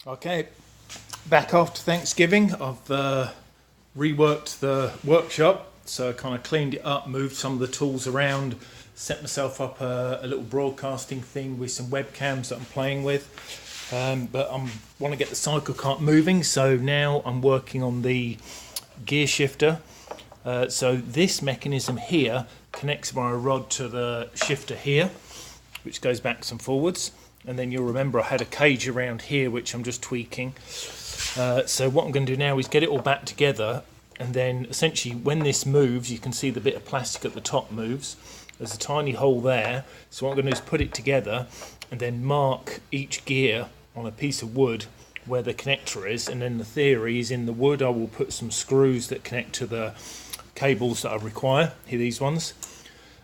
Okay, back after Thanksgiving. I've reworked the workshop, so I kind of cleaned it up, moved some of the tools around, set myself up a little broadcasting thing with some webcams that I'm playing with. But I want to get the Cyclekart moving, so now I'm working on the gear shifter. So this mechanism here connects my rod to the shifter here, which goes backwards and forwards. And then you'll remember I had a cage around here which I'm just tweaking. So what I'm going to do now is get it all back together, and then essentially when this moves, you can see the bit of plastic at the top moves. There's a tiny hole there, so what I'm going to do is put it together and then mark each gear on a piece of wood where the connector is, and then the theory is in the wood I will put some screws that connect to the cables that I require, here these ones,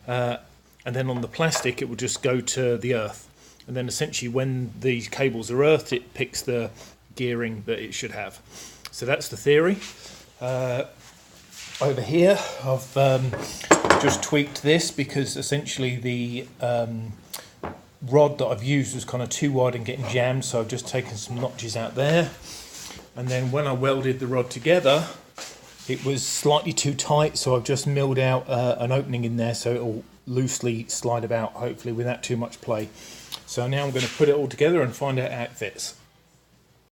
and then on the plastic it will just go to the earth. And then essentially when these cables are earthed, it picks the gearing that it should have. So that's the theory. Over here I've just tweaked this because essentially the rod that I've used was kind of too wide and getting jammed, so I've just taken some notches out there. And then when I welded the rod together, it was slightly too tight, so I've just milled out an opening in there so it'll loosely slide about, hopefully without too much play. So now I'm going to put it all together and find out how it fits.